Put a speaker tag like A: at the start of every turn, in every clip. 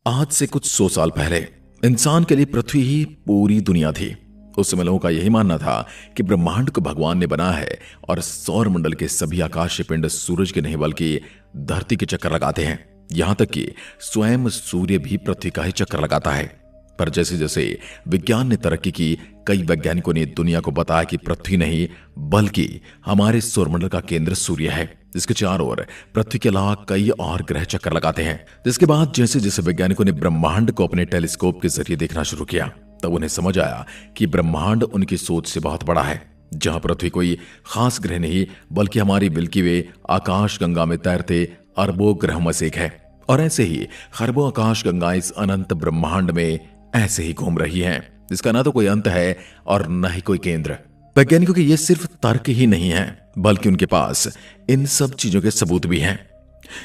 A: आज से कुछ 100 साल पहले इंसान के लिए पृथ्वी ही पूरी दुनिया थी। उस समय लोगों का यही मानना था कि ब्रह्मांड को भगवान ने बनाया है और सौर मंडल के सभी आकाशीय पिंड सूरज के नहीं बल्कि धरती के चक्कर लगाते हैं। यहां तक कि स्वयं सूर्य भी पृथ्वी का ही चक्कर लगाता है। पर जैसे जैसे विज्ञान ने तरक्की की, कई वैज्ञानिकों ने दुनिया को बताया कि पृथ्वी नहीं बल्कि हमारे सौरमंडल का केंद्र सूर्य है, जिसके चारों ओर पृथ्वी के अलावा कई और ग्रह चक्कर लगाते हैं। जिसके बाद जैसे जैसे वैज्ञानिकों ने ब्रह्मांड को अपने टेलीस्कोप के जरिए देखना शुरू किया, तब उन्हें समझ आया कि ब्रह्मांड उनकी सोच से बहुत बड़ा है। जहां पृथ्वी कोई खास ग्रह नहीं बल्कि हमारी मिल्की वे आकाश गंगा में तैरते अरबों ग्रह में से एक है। और ऐसे ही खरबों आकाश गंगा इस अनंत ब्रह्मांड में ऐसे ही घूम रही हैं, जिसका ना तो कोई अंत है और न ही कोई केंद्र। वैज्ञानिकों के ये सिर्फ तर्क ही नहीं है बल्कि उनके पास इन सब चीजों के सबूत भी हैं।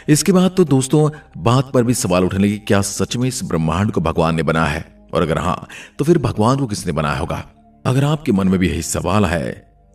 A: इसके बाद तो दोस्तों बात पर भी सवाल उठने लगे, क्या सच में इस ब्रह्मांड को भगवान ने बनाया है? और अगर हाँ, तो फिर भगवान को किसने बनाया होगा? अगर आपके मन में भी यही सवाल है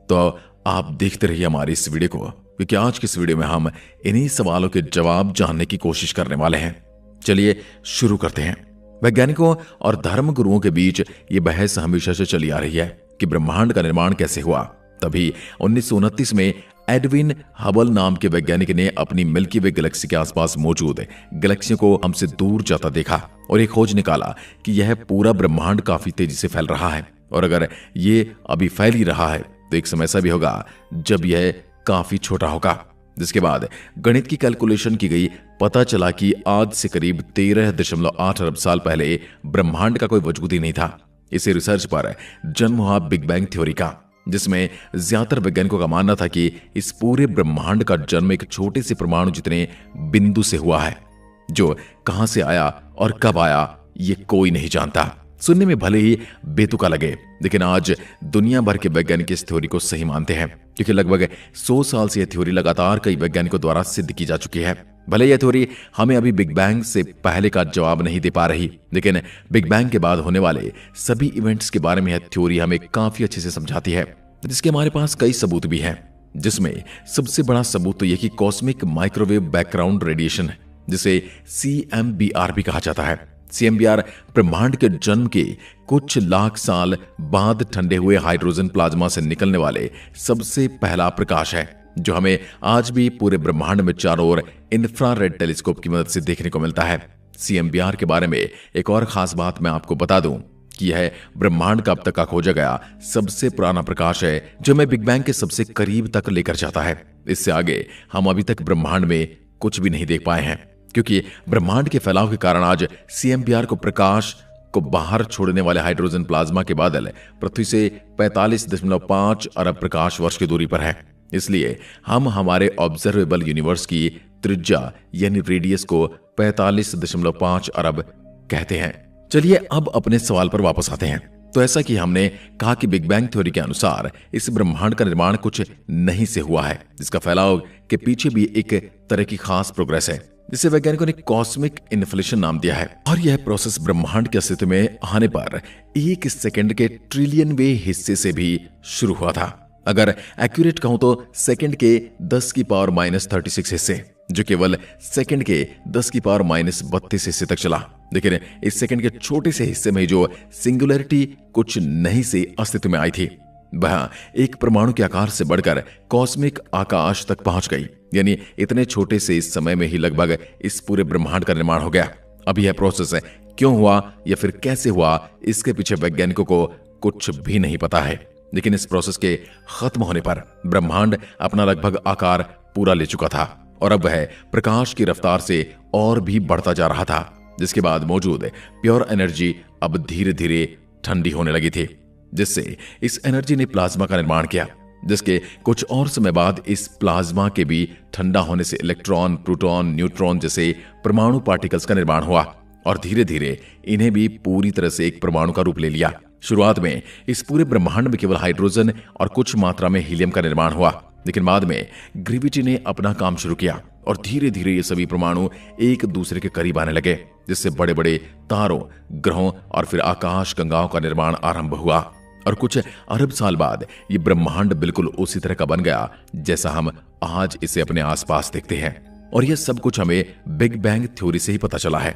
A: तो आप देखते रहिए हमारी इस वीडियो को, क्योंकि आज की इस वीडियो में हम इन्हीं सवालों के जवाब जानने की कोशिश करने वाले हैं। चलिए शुरू करते हैं। वैज्ञानिकों और धर्म गुरुओं के बीच ये बहस हमेशा से चली आ रही है कि ब्रह्मांड का निर्माण कैसे हुआ। तभी 1929 में एडविन हबल नाम के वैज्ञानिक ने अपनी मिल्की वे गैलेक्सी के आसपास मौजूद गैलेक्सियों को हमसे दूर जाता देखा और एक खोज निकाला कि यह पूरा ब्रह्मांड काफी तेजी से फैल रहा है, और अगर ये अभी फैल ही रहा है तो एक समय ऐसा भी होगा जब यह काफी छोटा होगा। जिसके बाद गणित की कैलकुलेशन की गई, पता चला कि आज से करीब 13.8 अरब साल पहले ब्रह्मांड का कोई वजूद ही नहीं था। इसी रिसर्च पर जन्म हुआ बिग बैंग थ्योरी का, जिसमें ज्यादातर वैज्ञानिकों का मानना था कि इस पूरे ब्रह्मांड का जन्म एक छोटे से परमाणु जितने बिंदु से हुआ है, जो कहां से आया और कब आया ये कोई नहीं जानता। सुनने में भले ही बेतुका लगे, लेकिन आज दुनिया भर के वैज्ञानिक इस थ्योरी को सही मानते हैं, क्योंकि लगभग 100 साल से यह थ्योरी लगातार कई वैज्ञानिकों द्वारा सिद्ध की जा चुकी है। भले यह थ्योरी हमें अभी बिग बैंग से पहले का जवाब नहीं दे पा रही, लेकिन बिग बैंग के बाद होने वाले सभी इवेंट्स के बारे में यह थ्योरी हमें काफी अच्छे से समझाती है, जिसके हमारे पास कई सबूत भी हैं। जिसमें सबसे बड़ा सबूत तो यह कि कॉस्मिक माइक्रोवेव बैकग्राउंड रेडिएशन, जिसे CMBR भी कहा जाता है। CMBR ब्रह्मांड के जन्म के कुछ लाख साल बाद ठंडे हुए हाइड्रोजन प्लाज्मा से निकलने वाले सबसे पहला प्रकाश है, जो हमें आज भी पूरे ब्रह्मांड में चारों ओर इंफ्रारेड टेलीस्कोप की मदद से देखने को मिलता है। CMBR के बारे में एक और खास बात मैं आपको बता दूं कि यह ब्रह्मांड का अब तक का खोजा गया सबसे पुराना प्रकाश है, जो हमें बिग बैंग के सबसे करीब तक लेकर जाता है। इससे आगे हम अभी तक ब्रह्मांड में कुछ भी नहीं देख पाए हैं, क्योंकि ब्रह्मांड के फैलाव के कारण आज CMBR को प्रकाश को बाहर छोड़ने वाले हाइड्रोजन प्लाज्मा के बादल पृथ्वी से 45.5 अरब प्रकाश वर्ष की दूरी पर है। इसलिए हम हमारे ऑब्जर्वेबल यूनिवर्स की त्रिज्या यानी रेडियस को 45.5 अरब कहते हैं। चलिए अब अपने सवाल पर वापस आते हैं। तो ऐसा कि हमने कहा कि बिग बैंग थ्योरी के अनुसार इस ब्रह्मांड का निर्माण कुछ नहीं से हुआ है, जिसका फैलाव के पीछे भी एक तरह की खास प्रोग्रेस है, जिसे वैज्ञानिकों ने कॉस्मिक इन्फ्लेशन नाम दिया है। और यह प्रोसेस ब्रह्मांड के अस्तित्व में आने पर 1 सेकंड के ट्रिलियनवे हिस्से से भी शुरू हुआ था। अगर एक्यूरेट कहूं तो सेकंड के 10⁻36 हिस्से, जो केवल सेकंड के 10⁻32 हिस्से तक चला। लेकिन इस सेकंड के छोटे से हिस्से में जो सिंगुलैरिटी कुछ नहीं से अस्तित्व में आई थी, वह एक परमाणु के आकार से बढ़कर कॉस्मिक आकाश तक पहुंच गई। यानी इतने छोटे से इस समय में ही लगभग इस पूरे ब्रह्मांड का निर्माण हो गया। अब यह प्रोसेस क्यों हुआ या फिर कैसे हुआ, इसके पीछे वैज्ञानिकों को कुछ भी नहीं पता है। लेकिन इस प्रोसेस के खत्म होने पर ब्रह्मांड अपना लगभग आकार पूरा ले चुका था, और अब वह प्रकाश की रफ्तार से और भी बढ़ता जा रहा था, जिसके बाद मौजूद प्योर एनर्जी अब धीरे धीरे ठंडी होने लगी थी, जिससे इस एनर्जी ने प्लाज्मा का निर्माण किया, जिसके कुछ और समय बाद इस प्लाज्मा के भी ठंडा होने से इलेक्ट्रॉन, प्रोटॉन, न्यूट्रॉन जैसे परमाणु पार्टिकल्स का निर्माण हुआ, और धीरे धीरे इन्हें भी पूरी तरह से एक परमाणु का रूप ले लिया। शुरुआत में इस पूरे ब्रह्मांड में केवल हाइड्रोजन और कुछ मात्रा में हीलियम का निर्माण हुआ, लेकिन बाद में ग्रेविटी ने अपना काम शुरू किया और धीरे धीरे ये सभी परमाणु एक दूसरे के करीब आने लगे, जिससे बड़े बड़े तारों, ग्रहों और फिर आकाश गंगाओं का निर्माण आरंभ हुआ। और कुछ अरब साल बाद ये ब्रह्मांड बिल्कुल उसी तरह का बन गया जैसा हम आज इसे अपने आसपास देखते हैं। और यह सब कुछ हमें बिग बैंग थ्योरी से ही पता चला है।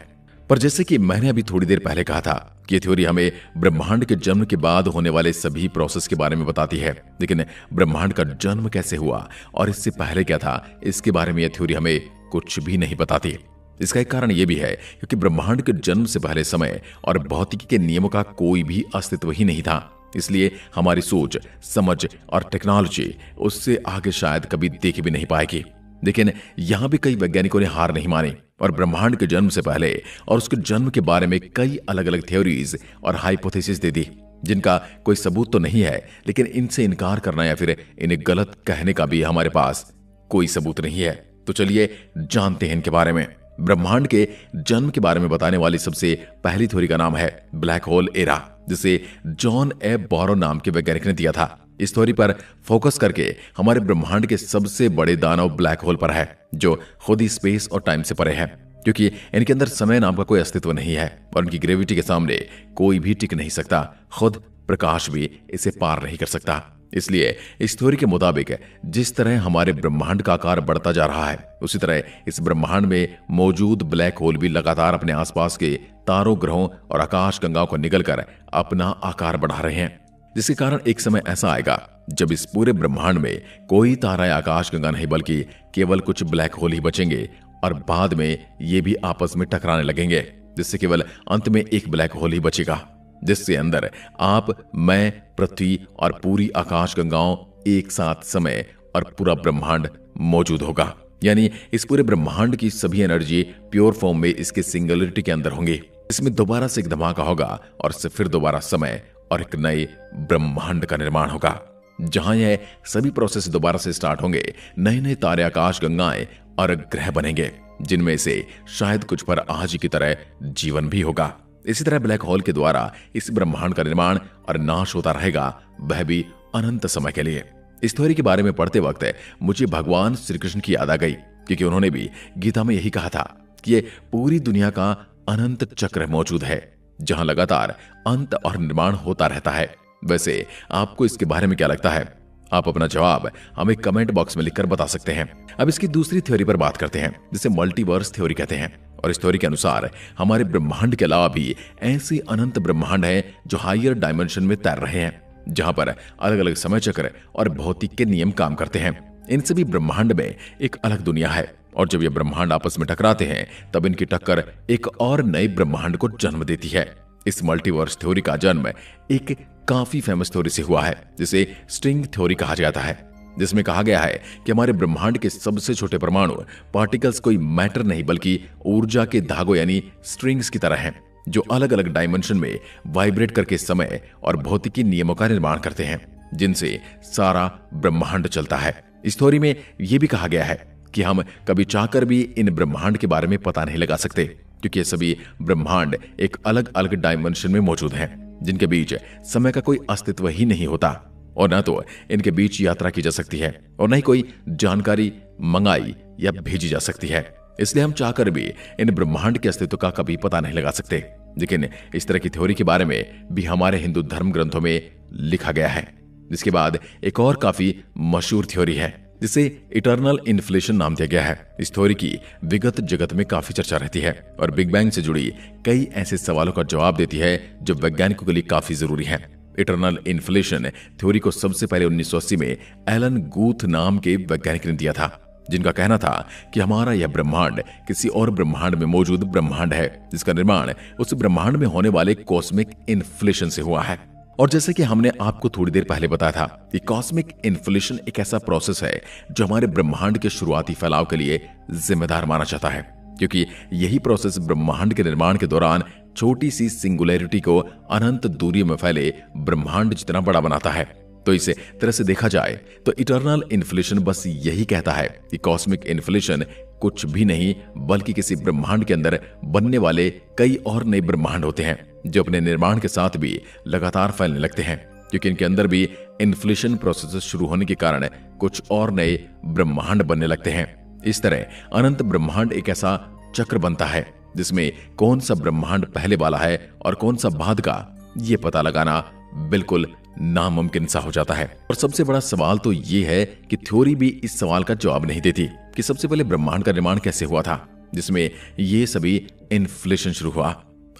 A: पर जैसे कि मैंने अभी थोड़ी देर पहले कहा था कि ये थ्योरी हमें ब्रह्मांड के जन्म के बाद होने वाले सभी प्रोसेस के बारे में बताती है, लेकिन ब्रह्मांड का जन्म कैसे हुआ और इससे पहले क्या था, इसके बारे में यह थ्योरी हमें कुछ भी नहीं बताती। इसका एक कारण यह भी है क्योंकि ब्रह्मांड के जन्म से पहले समय और भौतिकी के नियमों का कोई भी अस्तित्व ही नहीं था। इसलिए हमारी सोच, समझ और टेक्नोलॉजी उससे आगे शायद कभी देखी भी नहीं पाएगी। लेकिन यहां भी कई वैज्ञानिकों ने हार नहीं मानी और ब्रह्मांड के जन्म से पहले और उसके जन्म के बारे में कई अलग अलग थ्योरीज और हाइपोथेसिस दे दी, जिनका कोई सबूत तो नहीं है, लेकिन इनसे इनकार करना या फिर इन्हें गलत कहने का भी हमारे पास कोई सबूत नहीं है। तो चलिए जानते हैं इनके बारे में। ब्रह्मांड के जन्म के बारे में बताने वाली सबसे पहली थ्योरी का नाम है ब्लैक होल एरा, जिसे जॉन ए बॉरो नाम के वैज्ञानिक ने दिया था। इस थ्योरी पर फोकस करके हमारे ब्रह्मांड के सबसे बड़े दानव ब्लैक होल पर है, जो खुद ही स्पेस और टाइम से परे है, क्योंकि इनके अंदर समय नाम का कोई अस्तित्व नहीं है और उनकी ग्रेविटी के सामने कोई भी टिक नहीं सकता। खुद प्रकाश भी इसे पार नहीं कर सकता। इसलिए इस थ्योरी के मुताबिक जिस तरह हमारे ब्रह्मांड का आकार बढ़ता जा रहा है, उसी तरह इस ब्रह्मांड में मौजूद ब्लैक होल भी लगातार अपने आसपास के तारों, ग्रहों और आकाश गंगाओं को निगलकर अपना आकार बढ़ा रहे हैं, जिसके कारण एक समय ऐसा आएगा जब इस पूरे ब्रह्मांड में कोई तारा या आकाश गंगा नहीं बल्कि केवल कुछ ब्लैक होल ही बचेंगे और बाद में ये भी आपस में टकराने लगेंगे, जिससे केवल अंत में एक ब्लैक होल ही बचेगा, जिसके अंदर आप, मैं, पृथ्वी और पूरी आकाश गंगाओं एक साथ समय और पूरा ब्रह्मांड मौजूद होगा। यानी इस पूरे ब्रह्मांड की सभी एनर्जी प्योर फॉर्म में इसके सिंगुलरिटी के अंदर होंगी। इसमें दोबारा से एक धमाका होगा और इससे फिर दोबारा समय और एक नए ब्रह्मांड का निर्माण होगा, जहां यह सभी प्रोसेस दोबारा से स्टार्ट होंगे। नए नए तारे, आकाश गंगाएं और ग्रह बनेंगे, जिनमें से शायद कुछ पर आज की तरह जीवन भी होगा। इसी तरह ब्लैक होल के द्वारा इस ब्रह्मांड का निर्माण और नाश होता रहेगा, वह भी अनंत समय के लिए। इस थ्योरी के बारे में पढ़ते वक्त मुझे भगवान श्री कृष्ण की याद आ गई, क्योंकि उन्होंने भी गीता में यही कहा था कि ये पूरी दुनिया का अनंत चक्र मौजूद है, जहां लगातार अंत और निर्माण होता रहता है। वैसे आपको इसके बारे में क्या लगता है? आप अपना जवाब हमें कमेंट बॉक्स में लिखकर बता सकते हैं। अब इसकी दूसरी थ्योरी पर बात करते हैं, जिसे मल्टीवर्स थ्योरी कहते हैं। और इस थ्योरी के अनुसार हमारे ब्रह्मांड के अलावा भी ऐसे अनंत ब्रह्मांड हैं जो हायर डायमेंशन में तैर रहे हैं, जहां पर अलग अलग समय चक्र और भौतिक के नियम काम करते हैं। इन सभी ब्रह्मांड में एक अलग दुनिया है और जब ये ब्रह्मांड आपस में टकराते हैं, तब इनकी टक्कर एक और नए ब्रह्मांड को जन्म देती है। इस मल्टीवर्स थ्योरी का जन्म एक काफी फेमस थ्योरी से हुआ है, जिसे स्ट्रिंग थ्योरी कहा जाता है, जिसमें कहा गया है कि हमारे ब्रह्मांड के सबसे छोटे परमाणु पार्टिकल्स कोई मैटर नहीं बल्कि ऊर्जा के धागों यानी स्ट्रिंग्स की तरह हैं, जो अलग अलग डायमेंशन में वाइब्रेट करके समय और भौतिकी नियमों का निर्माण करते हैं, जिनसे सारा ब्रह्मांड चलता है। इस थ्योरी में यह भी कहा गया है कि हम कभी चाहकर भी इन ब्रह्मांड के बारे में पता नहीं लगा सकते, क्योंकि ये सभी ब्रह्मांड एक अलग अलग डायमेंशन में मौजूद हैं, जिनके बीच समय का कोई अस्तित्व ही नहीं होता और न तो इनके बीच यात्रा की जा सकती है और न ही कोई जानकारी मंगाई या भेजी जा सकती है। इसलिए हम चाहकर भी इन ब्रह्मांड के अस्तित्व का कभी पता नहीं लगा सकते। लेकिन इस तरह की थ्योरी के बारे में भी हमारे हिंदू धर्म ग्रंथों में लिखा गया है। इसके बाद एक और काफी मशहूर थ्योरी है, जिसे इटर्नल इन्फ्लेशन नाम दिया गया है। इस थ्योरी की विगत जगत में काफी चर्चा रहती है और बिग बैंग से जुड़ी कई ऐसे सवालों का जवाब देती है जो वैज्ञानिकों के लिए काफी जरूरी है। इटर्नल इन्फ्लेशन थ्योरी को सबसे पहले 1980 में एलन गूथ नाम के वैज्ञानिक ने दिया था, जिनका कहना था कि हमारा यह ब्रह्मांड किसी और ब्रह्मांड में मौजूद ब्रह्मांड है, जिसका निर्माण उस ब्रह्मांड में होने वाले कॉस्मिक इन्फ्लेशन से हुआ है। और जैसे कि हमने आपको थोड़ी देर पहले बताया था कि कॉस्मिक इन्फ्लेशन एक ऐसा प्रोसेस है जो हमारे ब्रह्मांड के शुरुआती फैलाव के लिए जिम्मेदार माना जाता है, क्योंकि यही प्रोसेस ब्रह्मांड के निर्माण के दौरान छोटी सी सिंगुलैरिटी को अनंत दूरी में फैले ब्रह्मांड जितना बड़ा बनाता है। तो इसे तरह से देखा जाए तो इटर्नल इन्फ्लेशन बस यही कहता है कि कॉस्मिक इन्फ्लेशन कुछ भी नहीं बल्कि किसी ब्रह्मांड के अंदर बनने वाले कई और नए ब्रह्मांड होते हैं, जो अपने निर्माण के साथ भी लगातार फैलने लगते हैं, क्योंकि इनके अंदर भी इन्फ्लेशन प्रोसेस शुरू होने के कारण कुछ और नए ब्रह्मांड बनने लगते हैं। इस तरह अनंत ब्रह्मांड एक ऐसा चक्र बनता है जिसमें कौन सा ब्रह्मांड पहले वाला है और कौन सा बाद का, ये पता लगाना बिल्कुल नामुमकिन सा हो जाता है। और सबसे बड़ा सवाल तो ये है कि थ्योरी भी इस सवाल का जवाब नहीं देती कि सबसे पहले ब्रह्मांड का निर्माण कैसे हुआ था, जिसमें ये सभी इन्फ्लेशन शुरू हुआ।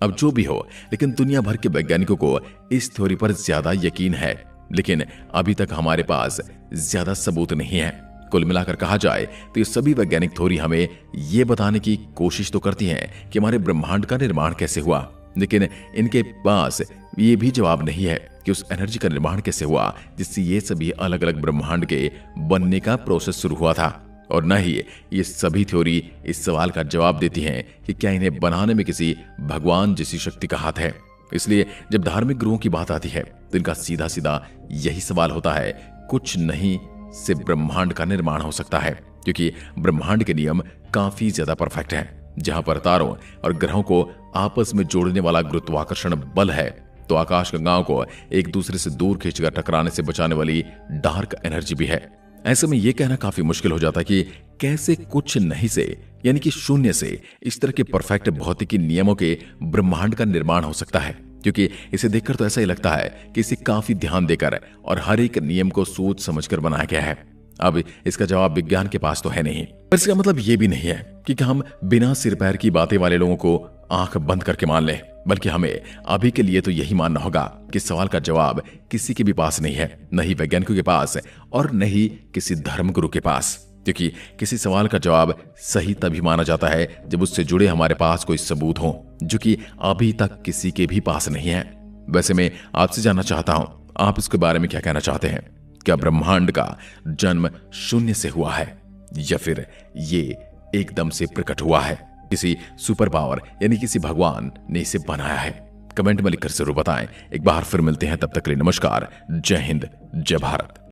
A: अब जो भी हो, लेकिन दुनिया भर के वैज्ञानिकों को इस थ्योरी पर ज्यादा यकीन है, लेकिन अभी तक हमारे पास ज्यादा सबूत नहीं है। कुल मिलाकर कहा जाए तो ये सभी वैज्ञानिक थ्योरी हमें ये बताने की कोशिश तो करती हैं कि हमारे ब्रह्मांड का निर्माण कैसे हुआ, लेकिन इनके पास ये भी जवाब नहीं है कि उस एनर्जी का निर्माण कैसे हुआ जिससे ये सभी अलग अलग ब्रह्मांड के बनने का प्रोसेस शुरू हुआ था। और न ही ये सभी थ्योरी इस सवाल का जवाब देती हैं कि क्या इन्हें बनाने में किसी भगवान जैसी शक्ति का हाथ है। इसलिए जब धार्मिक गुरुओं की बात आती है तो इनका सीधा सीधा यही सवाल होता है, कुछ नहीं से ब्रह्मांड का निर्माण हो सकता है, क्योंकि ब्रह्मांड के नियम काफी ज्यादा परफेक्ट हैं। जहां पर तारों और ग्रहों को आपस में जोड़ने वाला गुरुत्वाकर्षण बल है, तो आकाश गंगाओं को एक दूसरे से दूर खींचकर टकराने से बचाने वाली डार्क एनर्जी भी है। ऐसे में यह कहना काफी मुश्किल हो जाता है कि कैसे कुछ नहीं से, यानी कि शून्य से, इस तरह के परफेक्ट भौतिकी नियमों के ब्रह्मांड का निर्माण हो सकता है, क्योंकि इसे देखकर तो ऐसा ही लगता है कि इसे काफी ध्यान देकर और हर एक नियम को सोच समझकर बनाया गया है। अब इसका जवाब विज्ञान के पास तो है नहीं, पर इसका मतलब यह भी नहीं है कि हम बिना सिर पैर की बातें वाले लोगों को आंख बंद करके मान लें, बल्कि हमें अभी के लिए तो यही मानना होगा कि सवाल का जवाब किसी के भी पास नहीं है, न ही वैज्ञानिकों के पास और न ही किसी धर्मगुरु के पास, क्योंकि किसी सवाल का जवाब सही तभी माना जाता है जब उससे जुड़े हमारे पास कोई सबूत हो, जो कि अभी तक किसी के भी पास नहीं है। वैसे मैं आपसे जानना चाहता हूं, आप इसके बारे में क्या कहना चाहते हैं? क्या ब्रह्मांड का जन्म शून्य से हुआ है, या फिर ये एकदम से प्रकट हुआ है, किसी सुपर पावर यानी किसी भगवान ने इसे बनाया है? कमेंट में लिखकर जरूर बताएं। एक बार फिर मिलते हैं, तब तक के लिए नमस्कार, जय हिंद, जय भारत।